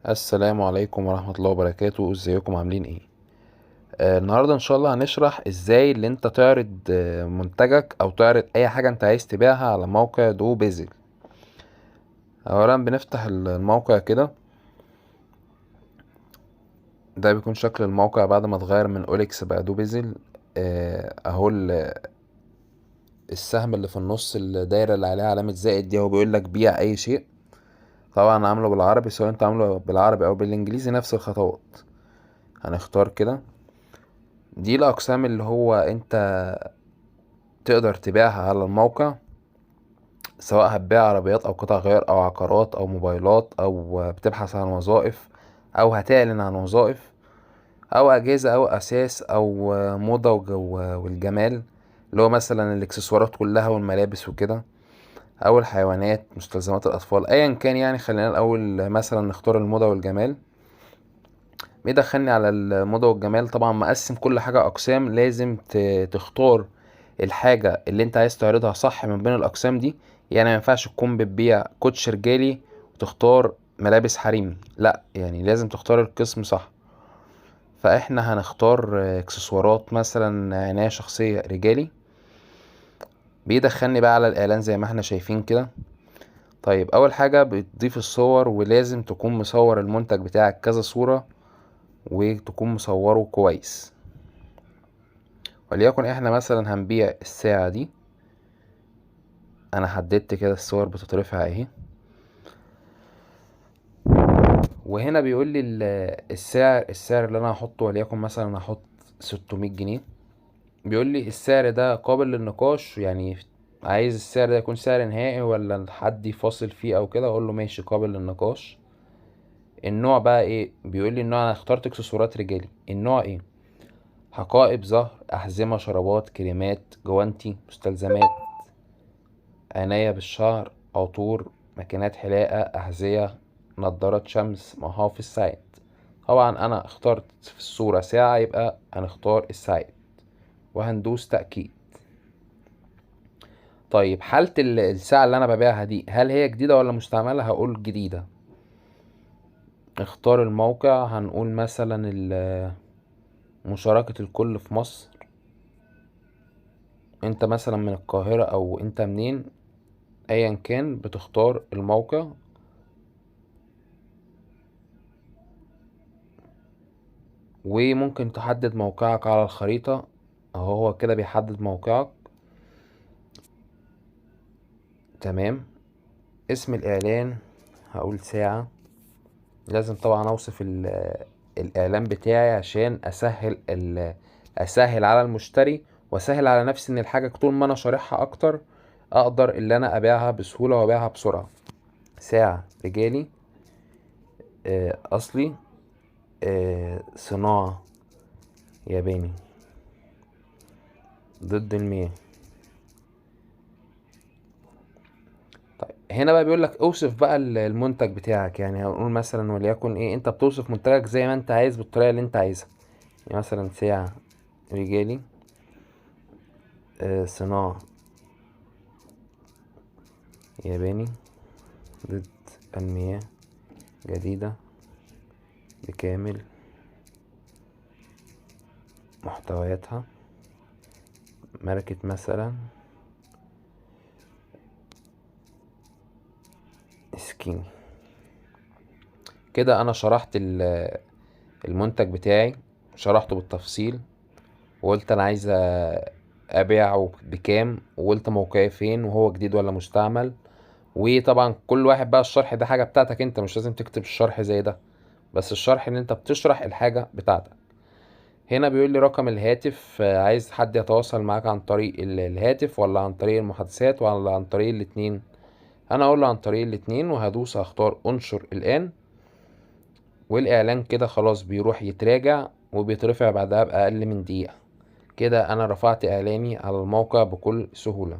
السلام عليكم ورحمة الله وبركاته. ازيكم عاملين ايه؟ النهاردة ان شاء الله هنشرح ازاي اللي انت تعرض منتجك او تعرض اي حاجة انت عايز تبيعها على موقع دو بيزل. اولا بنفتح الموقع كده. ده بيكون شكل الموقع بعد ما اتغير من اوليكس بقى دو بيزل. اهو السهم اللي في النص، الدايرة اللي عليها علامة زائد دي، هو بيقول لك بيع اي شيء. طبعا عامله بالعربي، سواء انت عامله بالعربي او بالانجليزي نفس الخطوات. هنختار كده. دي الاقسام اللي هو انت تقدر تبيعها على الموقع، سواء هتبيع عربيات او قطع غيار او عقارات او موبايلات او بتبحث عن وظائف او هتعلن عن وظائف او اجهزة او اساس او موضة والجمال، اللي هو مثلا الاكسسوارات كلها والملابس وكده، او الحيوانات، مستلزمات الاطفال، ايا كان. يعني خلينا الاول مثلا نختار الموضة والجمال. بيدخلني على الموضة والجمال. طبعا مقسم كل حاجة اقسام، لازم تختار الحاجة اللي انت عايز تعرضها صح من بين الاقسام دي. يعني ما ينفعش تكون بتبيع كوتش رجالي وتختار ملابس حريمي، لا، يعني لازم تختار القسم صح. فاحنا هنختار اكسسوارات مثلا عناية شخصية رجالي. بيدخلني بقى على الاعلان زي ما احنا شايفين كده. طيب اول حاجة بتضيف الصور، ولازم تكون مصور المنتج بتاعك كذا صورة وتكون مصوره كويس. وليكن احنا مثلا هنبيع الساعة دي. انا حددت كده الصور بتترفع اهي. وهنا بيقول لي السعر اللي انا هحطه، وليكن مثلا هحط 600 جنيه. بيقول لي السعر ده قابل للنقاش، يعني عايز السعر ده يكون سعر نهائي ولا حد يفاصل فيه او كده. اقول له ماشي، قابل للنقاش. النوع بقى ايه؟ بيقول لي النوع، انا اخترت اكسسوارات رجالي. النوع ايه؟ حقائب ظهر، احزمة، شرابات، كريمات، جوانتي، مستلزمات عناية بالشعر، عطور، ماكينات حلاقة، أحذية، نضارات شمس، محافظ، ساعات. طبعا أنا اخترت في الصورة ساعة، يبقى هنختار الساعات وهندوس تأكيد. طيب حالة الساعة اللي أنا ببيعها دي، هل هي جديدة ولا مستعملة؟ هقول جديدة. اختار الموقع، هنقول مثلا مشاركة الكل في مصر. انت مثلا من القاهرة او انت منين، ايا كان بتختار الموقع. وممكن تحدد موقعك على الخريطة. اهو هو كده بيحدد موقعك. تمام. اسم الاعلان هقول ساعة. لازم طبعا اوصف الاعلان بتاعي عشان اسهل على المشتري واسهل على نفسي، ان الحاجة طول ما انا شارحها اكتر اقدر اللي انا ابيعها بسهولة وابيعها بسرعة. ساعة رجالي، اصلي، صناعة ياباني، ضد المياه. طيب هنا بقى بيقول لك اوصف بقى المنتج بتاعك. يعني هنقول مثلا وليكن ايه، انت بتوصف منتجك زي ما انت عايز بالطريقه اللي انت عايزها. يعني مثلا ساعة رجالي، صناعة ياباني، ضد المياه، جديدة، بكامل محتوياتها، ماركة مثلا سكيني. كده انا شرحت المنتج بتاعي، شرحته بالتفصيل، وقلت انا عايز ابيعه بكام، وقلت موقعي فين، وهو جديد ولا مستعمل. وطبعا كل واحد بقى، الشرح ده حاجة بتاعتك انت، مش لازم تكتب الشرح زي ده، بس الشرح ان انت بتشرح الحاجة بتاعتك. هنا بيقول لي رقم الهاتف، عايز حد يتواصل معاك عن طريق الهاتف ولا عن طريق المحادثات ولا عن طريق الاتنين. انا اقول له عن طريق الاتنين، وهدوس اختار انشر الان. والاعلان كده خلاص بيروح يتراجع وبيترفع بعدها باقل من دقيقة. كده انا رفعت اعلاني على الموقع بكل سهولة.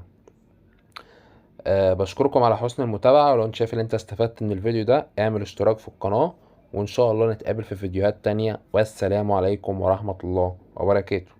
بشكركم على حسن المتابعة، ولو انت شايف ان انت استفدت من الفيديو ده اعمل اشتراك في القناة، وان شاء الله نتقابل في فيديوهات تانية، والسلام عليكم ورحمة الله وبركاته.